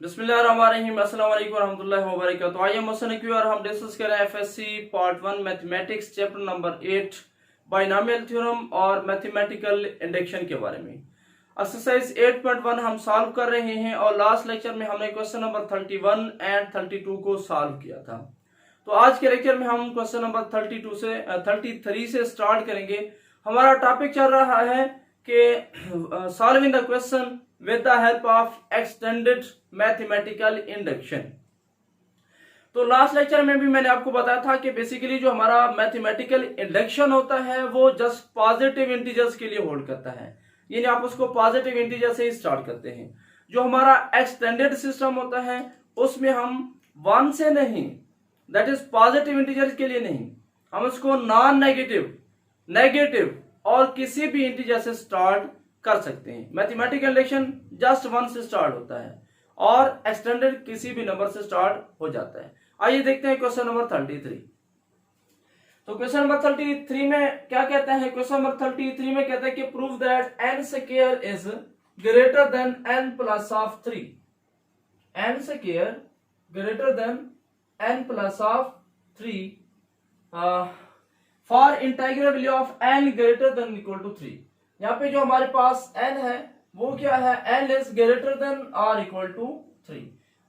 बिस्मिल्लाहिर्रहमानिर्रहीम, अस्सलाम वालेकुम रहमतुल्लाहि व बरकातहू। आइए मुसन्निफ और हम डिस्कस कर रहे हैं FSc part 1 mathematics chapter number 8 binomial theorem और मैथमेटिकल इंडक्शन के बारे में। एक्सरसाइज 8.1 हम सॉल्व कर रहे हैं और लास्ट लेक्चर में हमने क्वेश्चन नंबर 31 एंड 32 को सॉल्व किया था। तो आज के लेक्चर में हम क्वेश्चन नंबर 33 से स्टार्ट करेंगे। हमारा टॉपिक चल रहा है कि solving the question with the help of extended mathematical induction। तो लास्ट लेक्चर में भी मैंने आपको बताया था कि बेसिकली जो हमारा मैथमेटिकल इंडक्शन होता है वो जस्ट पॉजिटिव इंटीजर्स के लिए होल्ड करता है, यानी आप उसको पॉजिटिव इंटीजर से ही स्टार्ट करते हैं। जो हमारा एक्सटेंडेड सिस्टम होता है उसमें हम 1 से नहीं, दैट इज पॉजिटिव इंटीजर्स के लिए नहीं, हम उसको नॉन नेगेटिव, नेगेटिव और किसी भी इंटीजर से स्टार्ट कर सकते हैं। मैथमेटिकल इंडक्शन जस्ट 1 से स्टार्ट होता है और एक्सटेंडेड किसी भी नंबर से स्टार्ट हो जाता है। आइए देखते हैं क्वेश्चन नंबर 33। तो क्वेश्चन नंबर 33 में क्या कहते हैं? क्वेश्चन नंबर 33 में कहते हैं कि prove that n square is greater than n plus of 3। n square greater than n plus of 3 for integral value of n greater than equal to 3। यहाँ पे जो हमारे पास n है वो क्या है? n इज ग्रेटर देन और equal to 3।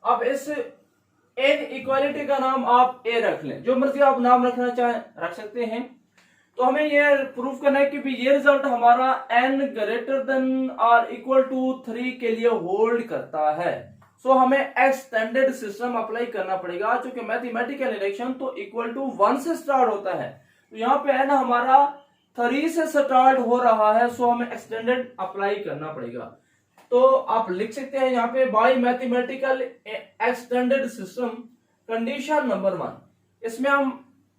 अब इस n इक्वालिटी का नाम आप a रख लें, जो मर्जी आप नाम रखना चाहें रख सकते हैं। तो हमें ये प्रूफ करना है कि भी ये रिजल्ट हमारा n ग्रेटर देन और इक्वल टू 3 के लिए होल्ड करता है। सो हमें एक्सटेंडेड सिस्टम अप्लाई करना पड़ेगा, चूंकि मैथमेटिकल इंडक्शन तो इक्वल टू 1 से स्टार्ट होता है। तो यहाँ पे n हमारा 3 से स्टार्ट हो रहा है, सो हमें एक्सटेंडेड अप्लाई करना पड़ेगा। तो आप लिख सकते हैं यहाँ पे bye mathematical extended system condition number 1। इसमें हम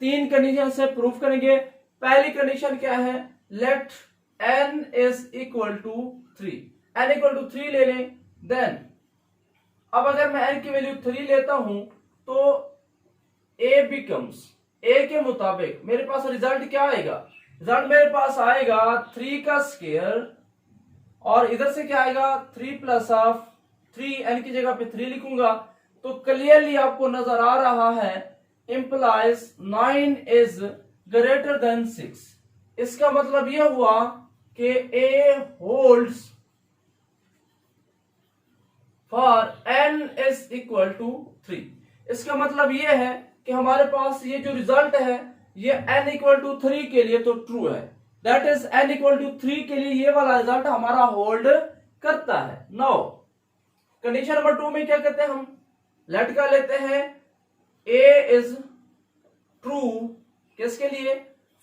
3 कंडीशन से प्रूफ करेंगे। पहली कंडीशन क्या है? Let n is equal to 3। n equal to 3 ले लें। देन अब अगर मैं n की वैल्यू 3 लेता हूं तो a बिकम्स, a के मुताबिक मेरे पास रिजल्ट क्या आएगा? रिजल्ट मेरे पास आएगा 3 का स्क्वायर और इधर से क्या आएगा? 3 प्लस ऑफ 3, n की जगह पे 3 लिखूंगा तो क्लियरली आपको नजर आ रहा है इंप्लाइज 9 इज ग्रेटर देन 6। इसका मतलब यह हुआ कि a holds for n is equal to 3। इसका मतलब यह है कि हमारे पास ये जो रिजल्ट है ये n इक्वल टू 3 के लिए तो ट्रू है, that is n equal to 3 के लिए ये वाला रिजल्ट हमारा होल्ड करता है। नाउ कंडीशन नंबर 2 में क्या कहते हैं? हम लेट का लेते हैं a इज ट्रू किसके लिए?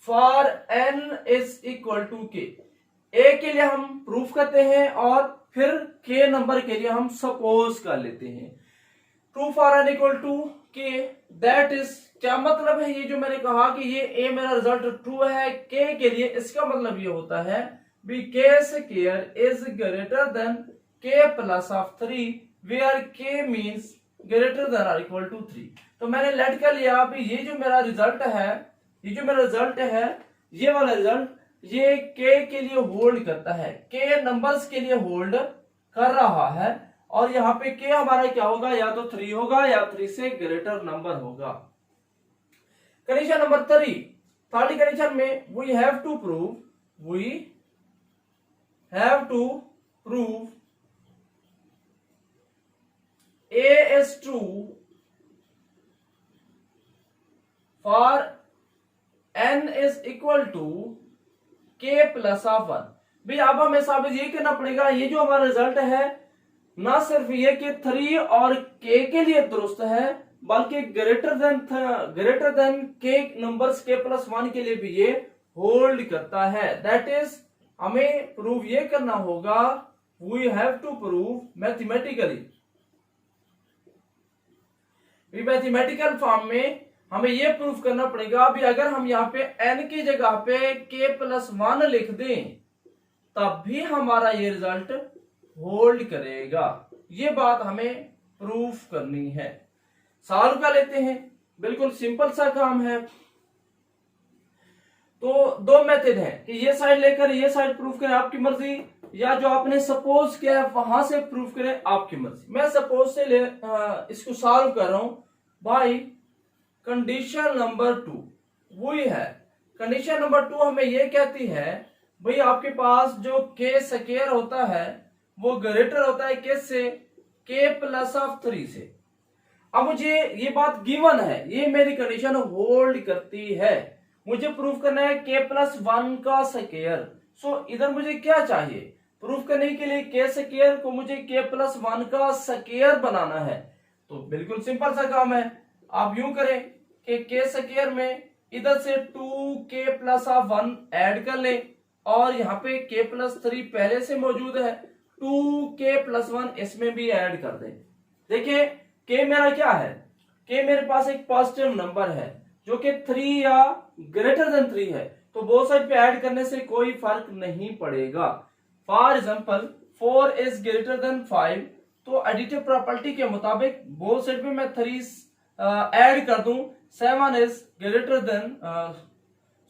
For n is equal to k। a के लिए हम प्रूफ करते हैं और फिर k नंबर के लिए हम सपोज कर लेते हैं। True for n equal to k, that is क्या मतलब है? ये जो मैंने कहा कि ये a मेरा रिजल्ट ट्रू है k के लिए, इसका मतलब ये होता है B k square is greater than k plus of 3 where k means greater than और इक्वल टू 3। तो मैंने लेट कर लिया अभी ये जो मेरा रिजल्ट है, ये जो मेरा रिजल्ट है, ये वाला रिजल्ट ये k के लिए होल्ड करता है, k नंबर्स के लिए होल्ड कर रहा है। और यहाँ पे k हमारा क्या होगा? या तो 3 होगा या 3 से ग्रेटर नंबर होगा। कंडीशन नंबर 3, थर्ड कंडीशन में we have to prove a is true for n is equal to k plus of 1। भाई अब हमें साबित ये करना पड़ेगा ये जो हमारा रिजल्ट है ना सिर्फ ये कि 3 और k के लिए दुरुस्त है, बल्कि greater than k numbers k plus 1 के लिए भी ये होल्ड करता है। दैट इज हमें प्रूव ये करना होगा, we have to prove mathematically, mathematical form में हमें ये प्रूफ करना पड़ेगा। अभी अगर हम यहाँ पे n की जगह पे k प्लस 1 लिख दें तब भी हमारा ये रिजल्ट होल्ड करेगा। ये बात हमें प्रूफ करनी है। सॉल्व कर लेते हैं, बिल्कुल सिंपल सा काम है। तो 2 मेथड है कि ये साइड लेकर ये साइड प्रूफ करें, आपकी मर्जी। या जो आपने सपोज किया है वहां से प्रूफ करें, आपकी मर्जी। मैं सपोज से इसको सॉल्व कर रहा हूं भाई। कंडीशन नंबर 2 वही है। कंडीशन नंबर 2 हमें ये कहती है भाई आपके पास जो के स्क्वायर होता है वो ग्रेटर होता है किससे, के प्लस ऑफ 3 से। अब मुझे ये बात गिवन है, ये मेरी कंडीशन होल्ड करती है। मुझे प्रूफ करना है के प्लस 1 का स्क्वायर। सो इधर मुझे क्या चाहिए, प्रूफ करने के लिए के स्क्वायर को मुझे के प्लस 1 का स्क्वायर बनाना है। तो बिल्कुल सिंपल सा काम है, आप यूं करें कि के स्क्वायर में इधर से 2k प्लस ऑफ 1 ऐड कर ले, और यहाँ पे k प्लस 3 पहले से मौजूद है, 2k प्लस 1 इसमें भी ऐड कर दे। देखिए k मेरा क्या है, k मेरे पास एक पॉजिटिव नंबर है जो कि 3 या ग्रेटर देन 3 है, तो बोथ साइड पे ऐड करने से कोई फर्क नहीं पड़ेगा। For example 4 is greater then 5, तो एडिटिव प्रॉपर्टी के मुताबिक बोथ साइड पे मैं 3 ऐड कर दूं। 7 is greater then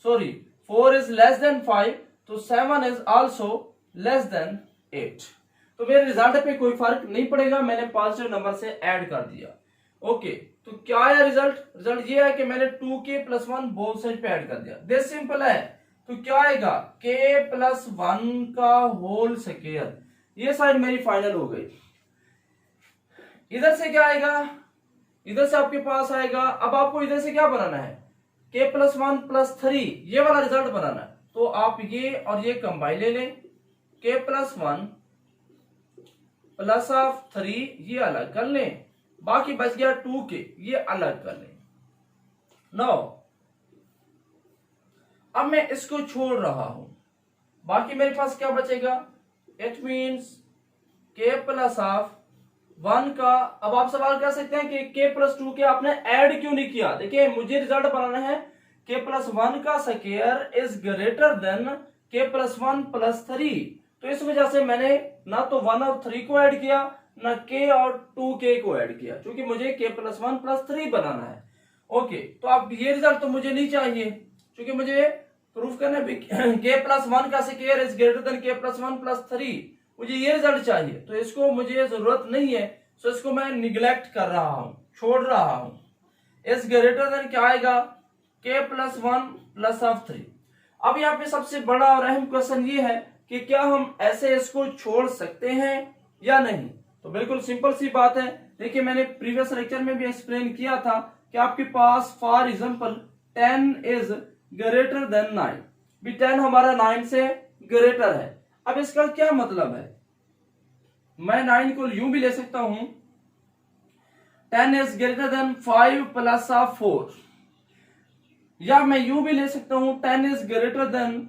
4 is less then 5, तो 7 इज आल्सो लेस देन 8। तो मेरे रिजल्ट पे कोई फर्क नहीं पड़ेगा, मैंने पॉजिटिव नंबर से ऐड कर दिया। ओके, तो क्या है रिजल्ट, रिजल्ट ये है कि मैंने 2k प्लस 1 बोथ साइड पे ऐड कर दिया। दिस सिंपल है। तो क्या आएगा, k प्लस 1 का होल स्क्वायर। ये साइड मेरी फाइनल हो गई। इधर से क्या आएगा, इधर से आपके पास आएगा, अब आपको इधर से क्या बनाना है, k प्लस 1 प्लस 3, ये वाला रिजल्ट बनाना है। तो आप ये और ये कंबाइन ले लें, k प्लस 1 प्लस ऑफ 3 ये अलग कर लें, बाकी बच गया 2k, ये अलग कर लें। नो अब मैं इसको छोड़ रहा हूं, बाकी मेरे पास क्या बचेगा, it means k plus of 1 का। अब आप सवाल कर सकते हैं कि k प्लस 2 के आपने ऐड क्यों नहीं किया। देखिए मुझे रिजल्ट बनाना है k प्लस 1 का square is greater than k plus 1 plus 3, तो इस वजह से मैंने ना तो 1 और 3 को ऐड किया, ना k और 2k को ऐड किया, क्योंकि मुझे k प्लस 1 प्लस 3 बनाना है। ओके, तो अब ये रिजल्ट तो मुझे नहीं चाहिए, क्योंकि मुझे प्रूफ करना है k प्लस 1 का square is greater than k plus 1 plus 3, मुझे ये रिजल्ट चाहिए। तो इसको मुझे जरूरत नहीं है, तो इसको मैं निगलेक्ट कर रहा हूं, छोड़ रहा हूं। इज ग्रेटर देन क्या आएगा, k प्लस 1 प्लस ऑफ 3। अब यहाँ पे सबसे बड़ा और अहम क्वेश्चन ये है कि क्या हम ऐसे इसको छोड़ सकते हैं या नहीं। तो बिल्कुल सिंपल सी बात है। देखिए मैंने प्रीवियस लेक्चर में भी एक्सप्लेन किया था कि आपके पास for example 10 is greater than 9, भी 10 हमारा 9 से ग्रेटर है। अब इसका क्या मतलब है, मैं 9 को यूं भी ले सकता हूं, 10 is greater then 5 plus of 4, या मैं यूं भी ले सकता हूं 10 इज ग्रेटर देन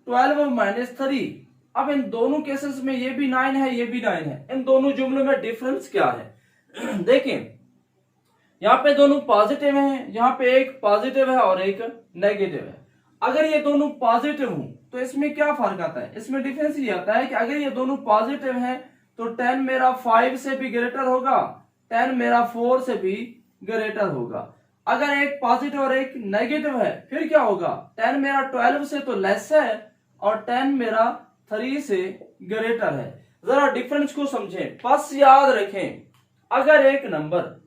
12 माइनस 3। अब इन दोनों केसेस में ये भी 9 है, ये भी 9 है, इन दोनों जुमलों में डिफरेंस क्या है देखें, यहाँ पे दोनों पॉजिटिव हैं, यहाँ पे एक पॉजिटिव है और एक नेगेटिव है। अगर ये दोनों पॉजिटिव हूं तो इसमें क्या फर्क आता है, इसमें डिफरेंस ये आता है कि अगर ये दोनों पॉजिटिव हैं तो 10 मेरा 5 से भी ग्रेटर होगा, 10 मेरा 4 से भी ग्रेटर होगा। अगर एक पॉजिटिव और एक नेगेटिव है फिर क्या होगा, 10 मेरा 12 से तो लेस है और 10 मेरा 3 से ग्रेटर है। जरा डिफरेंस को समझें, बस याद रखें, अगर एक नंबर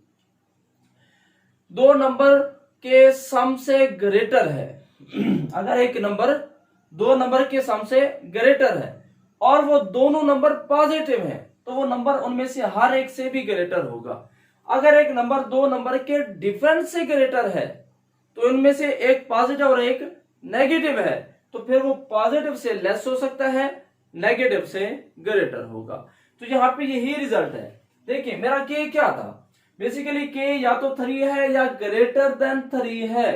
दो नंबर के सम से ग्रेटर है, अगर एक नंबर दो नंबर के सम से ग्रेटर है और वो दोनों नंबर पॉजिटिव हैं, तो वो नंबर उनमें से हर एक से भी ग्रेटर होगा। अगर एक नंबर दो नंबर के डिफरेंस से ग्रेटर है तो इनमें से एक पॉजिटिव और एक नेगेटिव है, तो फिर वो पॉजिटिव से लेस हो सकता है, नेगेटिव से ग्रेटर होगा। तो यहाँ पे यही रिजल्ट है। देखिए मेरा के क्या था, बेसिकली के या तो 3 है या ग्रेटर देन 3 है।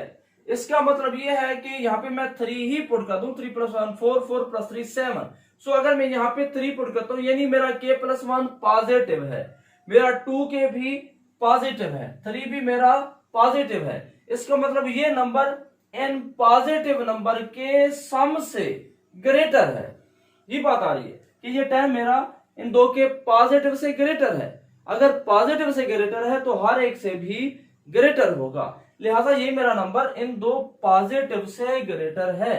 इसका मतलब ये है कि यहाँ पे मैं 3 ही पुट कर दूं, 3 प्लस 1 4, 4 प्लस 3 7। सो अगर मैं यहाँ पे 3 पुट करता हूं यानी मेरा k प्लस 1 पॉजिटिव है, मेरा 2k भी पॉजिटिव है, 3 भी मेरा पॉजिटिव है। इसका मतलब ये नंबर इन पॉजिटिव नंबर के सम से ग्रेटर है। ये बात आ रही है कि ये 10 मेरा इन दो के पॉजिटिव से ग्रेटर है। अगर पॉजिटिव से ग्रेटर है तो हर एक से भी ग्रेटर होगा, लिहाजा ये मेरा नंबर इन दो पॉजिटिव से ग्रेटर है।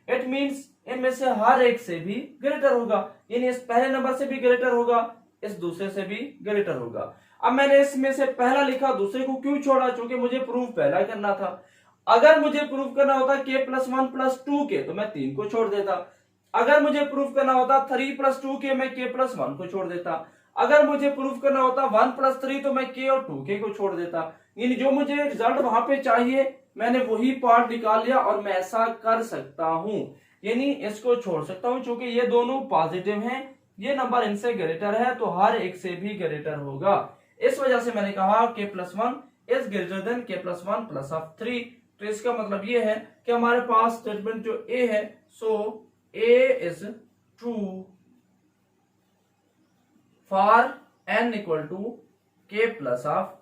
इट मींस इनमें से हर एक से भी ग्रेटर होगा, यानी इस पहले नंबर से भी ग्रेटर होगा, इस दूसरे से भी ग्रेटर होगा। अब मैंने इसमें से पहला लिखा, दूसरे को क्यों छोड़ा? क्योंकि मुझे प्रूफ पहला करना था। अगर मुझे प्रूफ करना होता k + 1 + 2k तो मैं 3 को छोड़ देता। अगर मुझे प्रूफ करना होता 3 + 2k मैं k + 1 को छोड़ देता। अगर मुझे प्रूफ करना होता 1 + 3 तो मैं k और 2k को छोड़ देता। यानी जो मुझे रिजल्ट वहां पे चाहिए मैंने वही पार्ट निकाल लिया और मैं ऐसा कर सकता हूं, यानी इसको छोड़ सकता हूं क्योंकि ये दोनों पॉजिटिव हैं, ये नंबर इनसे ग्रेटर है तो हर एक से भी ग्रेटर होगा। इस वजह से मैंने कहा k + 1 is greater than k + 1 + 3। तो इसका मतलब ये है कि हमारे पास स्टेटमेंट जो A है, सो A is true for n = k +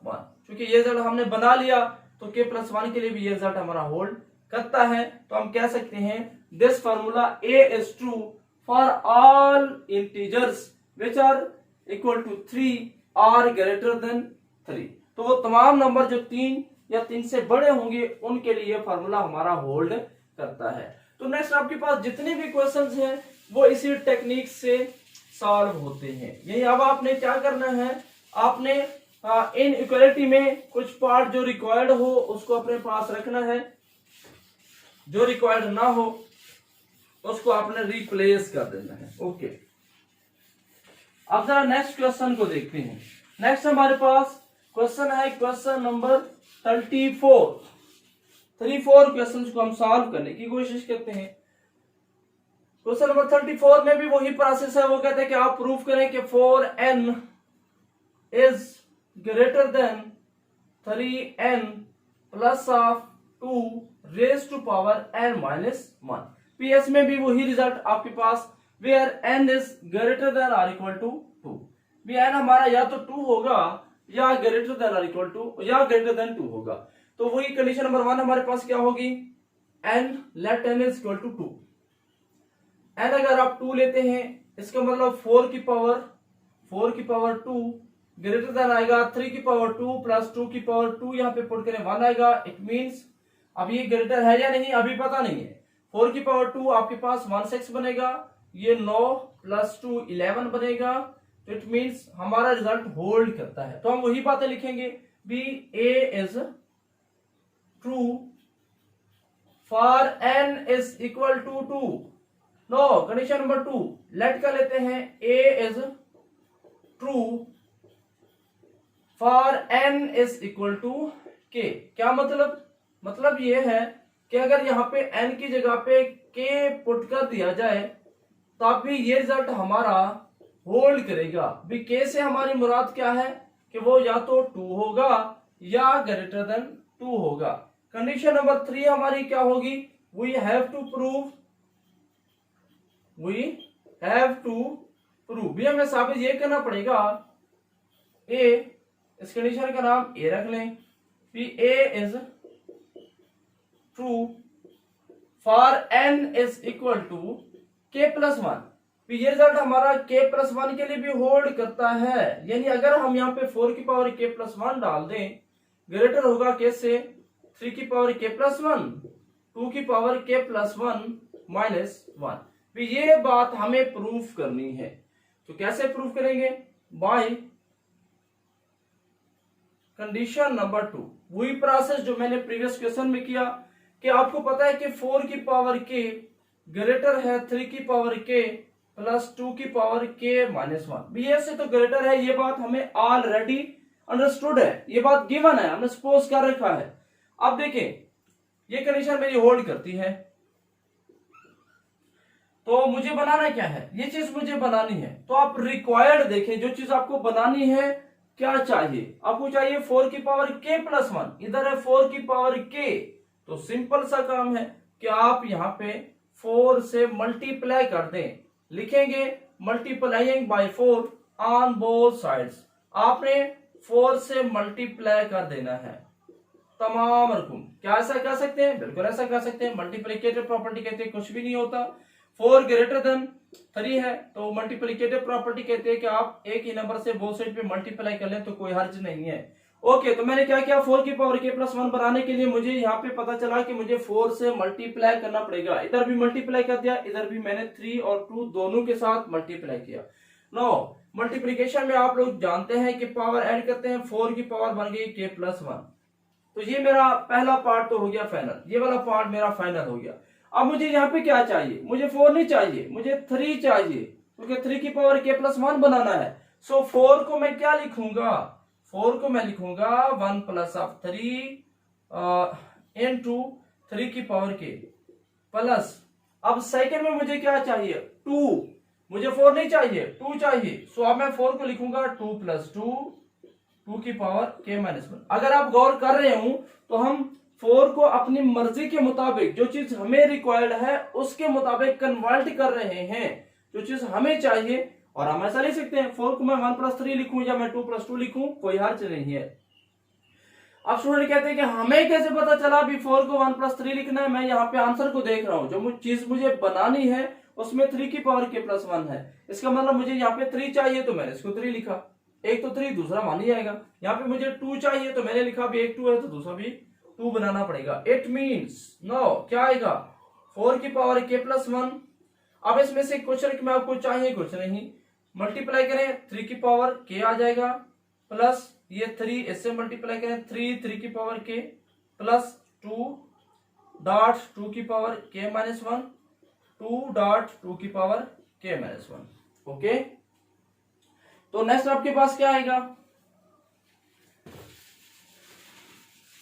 1। क्योंकि ये रिजल्ट हमने बना लिया तो k + 1 के लिए भी ये रिजल्ट हमारा होल्ड करता है। तो हम कह सकते हैं this formula A is true for all integers which are equal to 3 or greater than 3। तो वो तमाम नंबर जो 3 या 3 से बड़े होंगे उनके लिए फार्मूला हमारा होल्ड करता है। तो नेक्स्ट आपके पास जितने भी क्वेश्चंस हैं वो इसी टेक्निक से सॉल्व होते हैं। यही अब आपने क्या करना है, आपने इन इक्वलिटी में कुछ पार्ट जो रिक्वायर्ड हो उसको अपने पास रखना है, जो रिक्वायर्ड ना हो उसको आपने रिप्लेस कर देना है। ओके, अब जरा नेक्स्ट क्वेश्चन को देखते हैं। नेक्स्ट हमारे पास क्वेश्चन है क्वेश्चन नंबर 34 क्वेश्चंस को हम सॉल्व करने की कोशिश करते हैं। क्वेश्चन नंबर 34 में भी वही प्रोसेस है। वो कहते हैं कि आप प्रूफ करें कि 4n is greater than 3n plus of 2 raise to power n minus 1। PS में भी वही रिजल्ट आपके पास, where n is greater than or equal to 2। भी n हमारा या तो 2 होगा या greater than or equal to या ग्रेटर देन 2 होगा। तो वही कंडीशन नंबर 1 हमारे पास क्या होगी, n let n is equal to 2। n अगर आप 2 लेते हैं इसका मतलब 4 की पावर 2 ग्रेटर देन आएगा 3 की पावर 2 प्लस 2 की पावर 2, यहाँ पे पुट करें 1 आएगा। इट मींस अब ये ग्रेटर है या नहीं अभी पता नहीं है। 4 की पावर 2 आपके पास 16 बनेगा, ये 9 प्लस 2 11 बनेगा। तो इट मींस हमारा रिजल्ट होल्ड करता है। तो हम वही बातें लिखेंगे, B A is true for n is equal to 2। No, condition number 2 let कर लेते हैं, a is true for n is equal to k। क्या मतलब ये है कि अगर यहाँ पे n की जगह पे k पुट कर दिया जाए तब भी ये रिजल्ट हमारा होल्ड करेगा। भी k से हमारी मुराद क्या है कि वो या तो 2 होगा या ग्रेटर देन 2 होगा। कंडीशन नंबर 3 हमारी क्या होगी, वी हैव टू प्रूव भी हमें साबित ये करना पड़ेगा। a, इस कंडीशन का नाम a रख लें, भी a is true for n is equal to k + 1। ये रिजल्ट हमारा k + 1 के लिए भी होल्ड करता है। यानी अगर हम यहाँ पे 4 की पावर k + 1 डाल दें, ग्रेटर होगा k से 3 की पावर k + 1, 2 की पावर k + 1 माइनस 1। ये बात हमें प्रूफ करनी है। तो कैसे प्रूफ करेंगे, बाय कंडीशन नंबर 2, वही प्रोसेस जो मैंने प्रीवियस क्वेश्चन में किया कि आपको पता है कि 4 की पावर k ग्रेटर है 3 की पावर k प्लस 2 की पावर k माइनस 1। बी से तो ग्रेटर है, ये बात हमें ऑलरेडी अंडरस्टूड है, ये बात गिवन है, हमने सपोज कर रखा है। अब देखें ये कंडीशन मेरी होल्ड करती है, तो मुझे बनाना क्या है, ये चीज मुझे बनानी है। तो आप रिक्वायर्ड देखें, जो चीज आपको बनानी है क्या चाहिए, आपको चाहिए 4 की पावर k + 1, इधर है 4 की पावर k। तो सिंपल सा काम है कि आप यहाँ पे 4 से मल्टीप्लाई कर दें, लिखेंगे multiplying by 4 on both sides. आपने 4 से मल्टीप्लाई कर देना है तमाम रकम। क्या ऐसा कर सकते हैं, बिल्कुल ऐसा कर सकते हैं। मल्टीप्लिकेटिव प्रॉपर्टी कहते हैं कुछ भी नहीं होता, 4 ग्रेटर देन 3 है तो मल्टीप्लिकेटिव प्रॉपर्टी कहते हैं कि आप एक ही नंबर से बोथ साइड पे मल्टीप्लाई कर लें तो कोई हर्ज नहीं है। ओके, तो मैंने क्या किया, 4 की पावर k प्लस 1 बनाने के लिए मुझे यहाँ पे पता चला कि मुझे 4 से मल्टीप्लाई करना पड़ेगा। इधर भी मल्टीप्लाई कर दिया, इधर भी मैंने 3 और 2 दोनों के साथ मल्टीप्लाई किया। नो मल्टीप्लीकेशन में आप लोग जानते हैं कि पावर ऐड करते हैं, 4 की पावर बन गई k प्लस 1। तो ये मेरा पहला पार्ट तो हो गया फाइनल, ये वाला पार्ट मेरा फाइनल हो गया। अब मुझे यहाँ पे क्या चाहिए, मुझे 4 नहीं चाहिए, मुझे 3 चाहिए, क्योंकि 3 की पावर k प्लस 1 बनाना है। सो 4 को मैं क्या लिखूंगा, 4 को मैं लिखूंगा 1 प्लस ऑफ 3 इनटू 3 की पावर k प्लस, अब सेकंड में मुझे क्या चाहिए, 2, मुझे 4 नहीं चाहिए, 2 चाहिए। सो अब मैं 4 को लिखूंगा 2 प्लस 2 की पावर k माइनस 1। अगर आप गौर कर रहे हो तो हम 4 को अपनी मर्जी के मुताबिक, जो चीज हमें रिक्वायर्ड है उसके मुताबिक कन्वर्ट कर रहे हैं, जो चीज हमें चाहिए। और हम ऐसा लिख सकते हैं, 4 को मैं 1 प्लस 3 लिखूं या मैं 2 प्लस 2 लिखूं, कोई हर्ज नहीं है। अब स्टूडेंट कहते हैं कि हमें कैसे पता चला भी 4 को 1 प्लस 3 लिखना है। मैं यहाँ पे आंसर को देख रहा हूं, जो चीज मुझे बनानी है उसमें 3 की पावर k प्लस 1 है। इसका मतलब मुझे यहाँ पे 3 चाहिए तो मैंने इसको 3 लिखा, एक तो 3 दूसरा मान ही जाएगा। यहाँ पे मुझे 2 चाहिए तो मैंने लिखा भी एक 2 है तो दूसरा भी 2 बनाना पड़ेगा। इट मीन्स नो क्या आएगा, 4 की पावर k प्लस 1। अब इसमें से क्वेश्चन में आपको चाहिए कुछ नहीं, मल्टीप्लाई करें 3 की पावर k आ जाएगा, प्लस ये 3 इससे मल्टीप्लाई करें 3 की पावर k प्लस 2 डॉट 2 की पावर k माइनस 1, 2 डॉट 2 की पावर k माइनस 1। ओके, तो नेक्स्ट आपके पास क्या आएगा,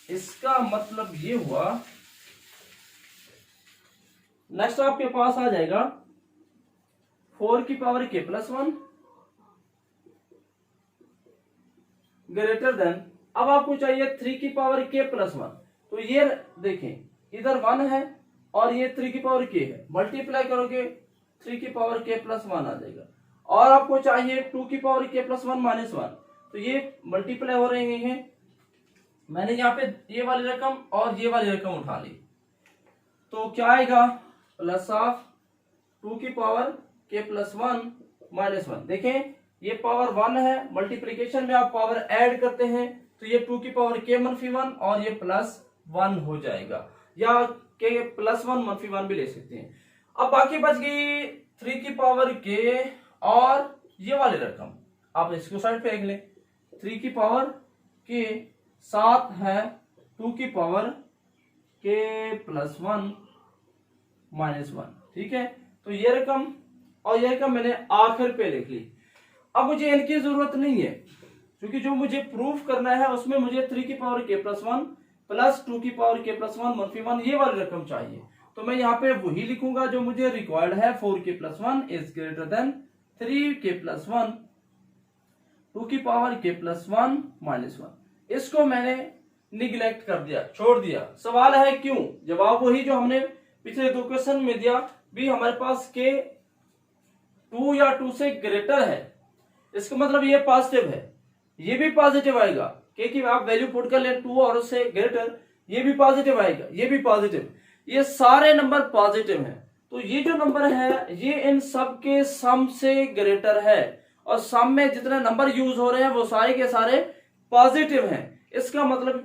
इसका मतलब ये हुआ, नेक्स्ट आपके पास आ जाएगा 4 की power k plus 1 greater than, अब आपको चाहिए 3 की पावर k प्लस 1। तो ये देखें इधर 1 है और ये 3 की पावर k है, मल्टीप्लाई करोगे 3 की पावर k प्लस 1 आ जाएगा। और आपको चाहिए 2 की पावर k प्लस 1 माइनस 1, तो ये मल्टीप्लाई हो रहे हैं। मैंने यहाँ पे ये वाली रकम और ये वाली रकम उठा ली, तो क्या आएगा, प्लस ऑफ 2 की पावर k प्लस 1 माइनस 1। देखें ये पावर 1 है, मल्टीप्लीकेशन में आप पावर ऐड करते हैं तो ये 2 की पावर k मनफी 1 और ये प्लस 1 हो जाएगा, या k प्लस 1 मनफी 1 भी ले सकते हैं। अब बाकी बच गई 3 की पावर k और ये वाली रकम, आप इसको साइड पे रख लें। 3 की पावर k साथ है 2 की पावर k प्लस 1 माइनस 1, ठीक है। तो ये रकम और ये रकम मैंने आखिर पे लिख ली। अब मुझे इनकी जरूरत नहीं है, क्योंकि जो मुझे प्रूफ करना है उसमें मुझे 3 की पावर k प्लस 1 प्लस 2 की पावर k प्लस 1 मनफी 1 ये वाली रकम चाहिए। तो मैं यहाँ पे वही लिखूंगा जो मुझे रिक्वायर्ड है, 4k plus 1 is greater then 3k plus 1 2 की पावर k प्लस 1 माइनस 1। इसको मैंने निगलेक्ट कर दिया, छोड़ दिया। सवाल है क्यों, जवाब वही जो हमने पिछले 2 क्वेश्चन में दिया भी, हमारे पास k 2 या 2 से ग्रेटर है, इसका मतलब ये पॉजिटिव है, ये भी पॉजिटिव आएगा, क्योंकि आप वैल्यू पुट कर ले 2 और उससे ग्रेटर, ये भी पॉजिटिव आएगा, ये भी पॉजिटिव, ये सारे नंबर पॉजिटिव हैं। तो ये जो नंबर है ये इन सब के सम से ग्रेटर है, और सम में जितने नंबर यूज हो रहे हैं वो सारे के सारे पॉजिटिव हैं। इसका मतलब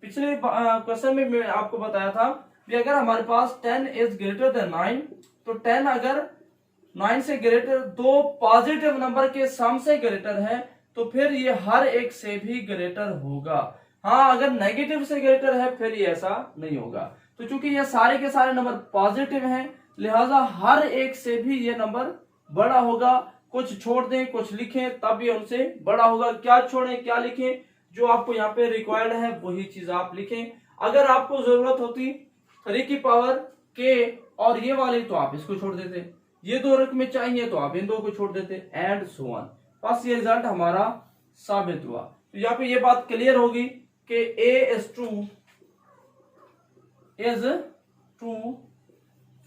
पिछले क्वेश्चन में मैं आपको बताया था कि अगर हमारे पास 10 इज ग्रेटर देन 9, तो 10 अगर 9 से ग्रेटर, 2 पॉजिटिव नंबर के सम से ग्रेटर है, तो फिर ये हर एक से भी ग्रेटर होगा। हाँ, अगर नेगेटिव से ग्रेटर है फिर ये ऐसा नहीं होगा। तो चूंकि ये सारे के सारे नंबर पॉजिटिव हैं, लिहाजा हर एक से भी ये नंबर बड़ा होगा। कुछ छोड़ दें कुछ लिखें तब भी उनसे बड़ा होगा। क्या छोड़ें क्या लिखें, जो आपको यहाँ पे रिक्वायर्ड है वही चीज आप लिखें। अगर आपको जरूरत होती 3 की पावर k और ये वाली, तो आप इसको छोड़ देते, ये 2 रकमें चाहिए तो आप इन 2 को छोड़ देते, एंड सो ऑन। बस ये रिजल्ट हमारा साबित हुआ। तो यहाँ पे ये बात क्लियर होगी कि a is true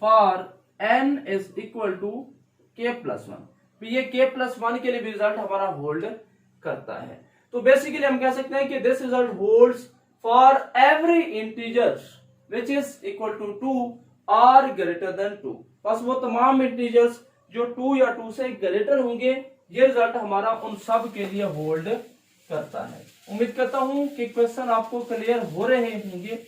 for n is equal to k plus 1। ये k plus 1 के लिए भी रिजल्ट हमारा होल्ड करता है। तो बेसिकली हम कह सकते हैं कि this result holds for every integer which is equal to 2 और ग्रेटर देन 2। बस वो तमाम इंटीजर्स जो 2 या 2 से ग्रेटर होंगे, ये रिजल्ट हमारा उन सब के लिए होल्ड करता है। उम्मीद करता हूं कि क्वेश्चन आपको क्लियर हो रहे होंगे।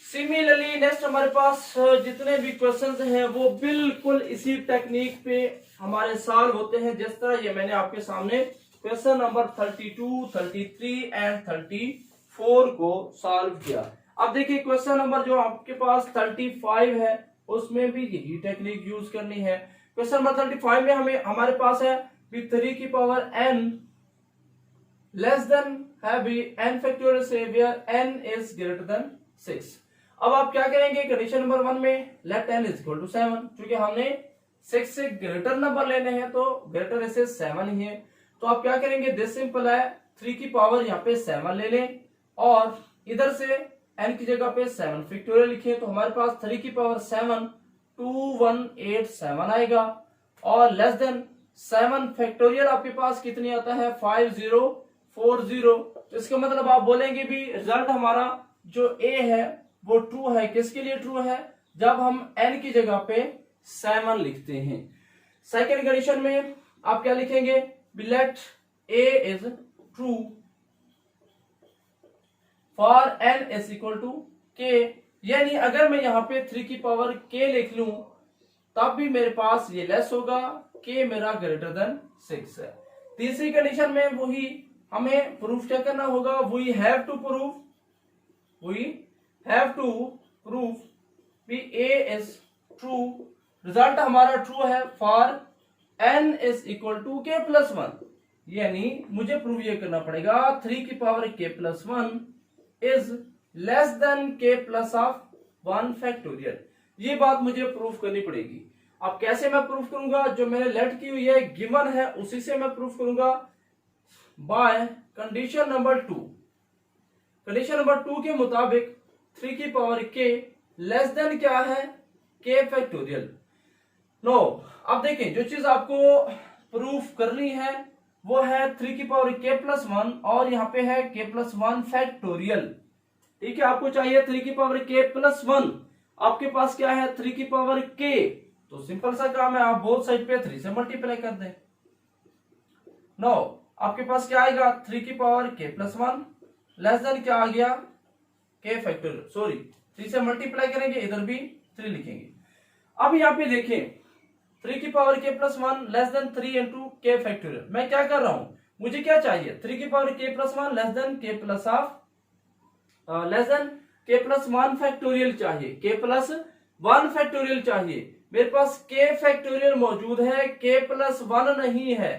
सिमिलरली नेक्स्ट हमारे पास जितने भी क्वेश्चंस हैं वो बिल्कुल इसी टेक्निक पे हमारे सॉल्व होते हैं, जिस तरह ये मैंने आपके सामने क्वेश्चन नंबर 32, 33 एंड 34 को सॉल्व किया। अब देखिए क्वेश्चन नंबर जो आपके पास 35 है उसमें भी यही टेक्निक यूज करनी है। क्वेश्चन नंबर 35 में हमारे पास है 3 की पावर n लेस देन है भी n फैक्टोरियल से where n is greater than 6। अब आप क्या करेंगे, कंडीशन नंबर 1 में let n is equal to 7, क्योंकि हमने 6 से ग्रेटर नंबर लेने हैं तो ग्रेटर इसे 7 ही है। तो आप क्या करेंगे, दिस सिंपल है 3 की पावर यहाँ पे 7 ले लें और इधर से n की जगह पे 7 फैक्टोरियल लिखे, तो हमारे पास 3 की पावर 7 2187 आएगा और लेस देन 7 फैक्टोरियल आपके पास कितनी आता है 5040। तो इसका मतलब आप बोलेंगे भी रिजल्ट हमारा जो a है वो ट्रू है। किसके लिए ट्रू है, जब हम n की जगह पे 7 लिखते हैं। सेकेंड कंडीशन में आप क्या लिखेंगे, let a is true for n is equal to k, यानी अगर मैं यहाँ पे 3 की पावर k लिख लूं तब भी मेरे पास ये लेस होगा, k मेरा ग्रेटर देन 6 है। तीसरी कंडीशन में वही हमें प्रूफ क्या करना होगा, वी हैव टू प्रूफ भी a इज ट्रू, रिजल्ट हमारा ट्रू है for n is equal to k plus 1, यानी मुझे प्रूव ये करना पड़ेगा 3 की power k plus 1 is less than k plus of 1 factorial. ये बात मुझे प्रूफ करनी पड़ेगी। अब कैसे मैं प्रूफ करूंगा, जो मैंने लेट की हुई है गिवन है उसी से मैं प्रूफ करूंगा by condition number 2। Condition number 2 के मुताबिक 3 की पावर k लेस देन क्या है k फैक्टोरियल। नो, अब देखें जो चीज आपको प्रूफ करनी है वो है 3 की पावर k प्लस 1 और यहाँ पे है k प्लस 1 फैक्टोरियल। ठीक है, आपको चाहिए 3 की पावर k प्लस 1, आपके पास क्या है 3 की पावर k, तो सिंपल सा काम है आप बोथ साइड पे 3 से मल्टीप्लाई कर दें। नो, आपके पास क्या आएगा 3 की power k plus 1 less than क्या आ गया k फैक्टोरियल, सॉरी 3 से मल्टीप्लाई करेंगे इधर भी 3 लिखेंगे। अब यहाँ पे देखें 3 की power k plus 1 less than 3 into k factorial. मैं क्या कर रहा हूं, मुझे क्या चाहिए 3 की power k plus 1 less than k plus of less than k plus 1 factorial चाहिए, k प्लस 1 फैक्टोरियल चाहिए। मेरे पास k फैक्टोरियल मौजूद है, k प्लस 1 नहीं है,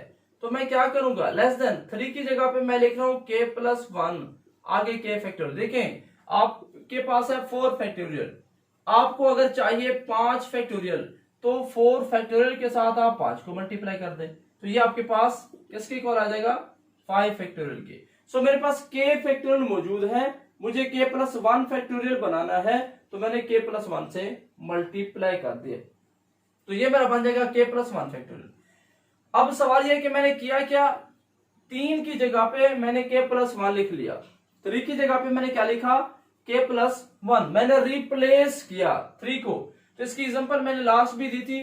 तो मैं क्या करूंगा लेस देन 3 की जगह पे मैं लिख रहा हूं k प्लस 1 आगे k फैक्टोरियल। देखें आपके पास है 4 फैक्टोरियल, आपको अगर चाहिए 5 फैक्टोरियल तो 4 फैक्टोरियल के साथ आप 5 को मल्टीप्लाई कर दें, तो ये आपके पास किसके इक्वल आ जाएगा 5 फैक्टोरियल के। सो मेरे पास k फैक्टोरियल मौजूद है, मुझे k प्लस 1 फैक्टोरियल बनाना है तो मैंने k प्लस 1 से मल्टीप्लाई कर दिया, तो ये मेरा बन जाएगा k प्लस 1 फैक्टोरियल। अब सवाल यह कि मैंने किया क्या, 3 की जगह पे मैंने k प्लस 1 लिख लिया, 3 की जगह पे मैंने क्या लिखा k प्लस 1, मैंने रिप्लेस किया 3 को। तो इसकी एग्जांपल मैंने लास्ट भी दी थी,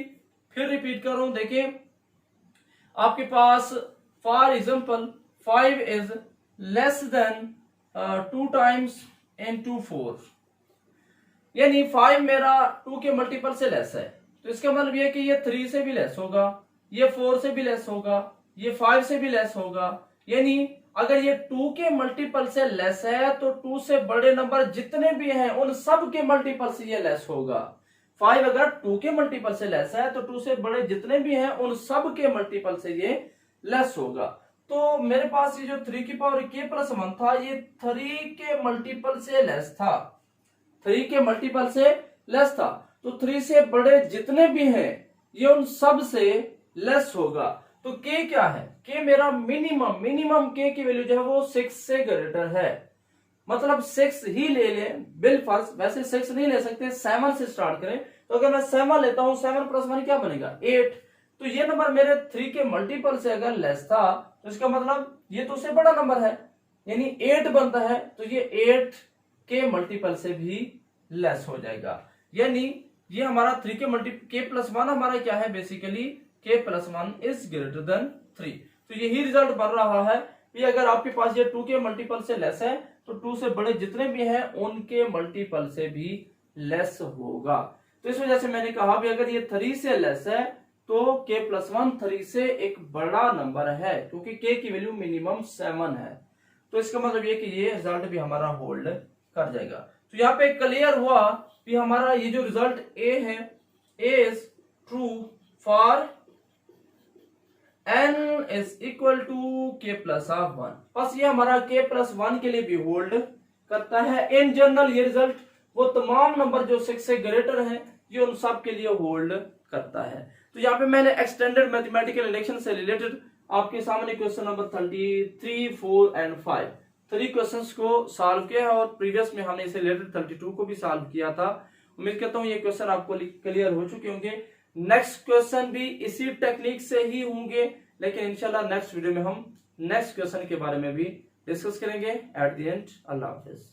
फिर रिपीट कर रहा हूं। देखिए आपके पास for example 5 is less than 2 times into 4, यानी 5 मेरा 2 के मल्टीपल से लेस है, तो इसका मतलब ये कि ये 3 से भी लेस होगा, ये 4 से भी लेस होगा, ये 5 से भी लेस होगा, यानी अगर ये 2 के मल्टीपल से लेस है तो 2 से बड़े नंबर जितने भी हैं उन सब के मल्टीपल से ये लेस होगा। 5 अगर 2 के मल्टीपल से लेस है तो 2 से बड़े जितने भी हैं उन सब के मल्टीपल से ये लेस होगा। तो मेरे पास ये जो 3 की पावर k प्लस 1 था ये 3 के मल्टीपल से लेस था, 3 के मल्टीपल से लेस था, तो 3 से बड़े जितने भी हैं ये उन सब से लेस होगा। तो k क्या है, k मेरा मिनिमम k की वैल्यू जो है वो 6 से ग्रेटर है, मतलब 6 ही ले लें बिल फर्ज, वैसे 6 नहीं ले सकते, 7 से स्टार्ट करें। तो अगर मैं 7 लेता हूं 7 प्लस 1 क्या बनेगा 8, तो ये नंबर मेरे 3 के मल्टीपल से अगर लेस था तो इसका मतलब ये तो उससे बड़ा नंबर है, यानी 8 बनता है, तो ये 8 के मल्टीपल से भी लेस हो जाएगा। यानी ये हमारा 3 के k प्लस 1 हमारा क्या है basically k plus 1 is greater than 3। तो यही रिजल्ट बन रहा है भी अगर आपके पास ये 2 के मल्टीपल से लेस है तो 2 से बड़े जितने भी हैं उनके मल्टीपल से भी लेस होगा। तो इस वजह से मैंने कहा भी अगर ये 3 से लेस है तो k+1 3 से एक बड़ा नंबर है, क्योंकि k की वैल्यू मिनिमम 7 है। तो इसका मतलब ये कि ये रिजल्ट भी हमारा होल्ड कर जाएगा। तो यहाँ पे क्लियर हुआ कि हमारा ये जो रिजल्ट a है, a is true for n is equal to k+1। बस ये हमारा k+1 के लिए भी होल्ड करता है। इन जनरल ये रिजल्ट वो तमाम नंबर जो 6 से ग्रेटर हैं ये उन सब के लिए होल्ड करता है। तो यहाँ पे मैंने एक्सटेंडेड मैथमेटिकल इंडक्शन से रिलेटेड आपके सामने क्वेश्चन नंबर 33, 4 एंड 5 3 क्वेश्चंस को सॉल्व किया है, और प्रीवियस में हमने इसे रिलेटेड 32 को भी सॉल्व किया था। उम्मीद करता हूँ ये क्वेश्चन आपको क्लियर हो चुके होंगे। नेक्स्ट क्वेश्चन भी इसी टेक्निक से ही होंगे, लेकिन इंशाल्लाह नेक्स्ट वीडियो में हम नेक्स्ट क्वेश्चन के बारे में भी डिस्कस करेंगे। At the end Allah Hafiz.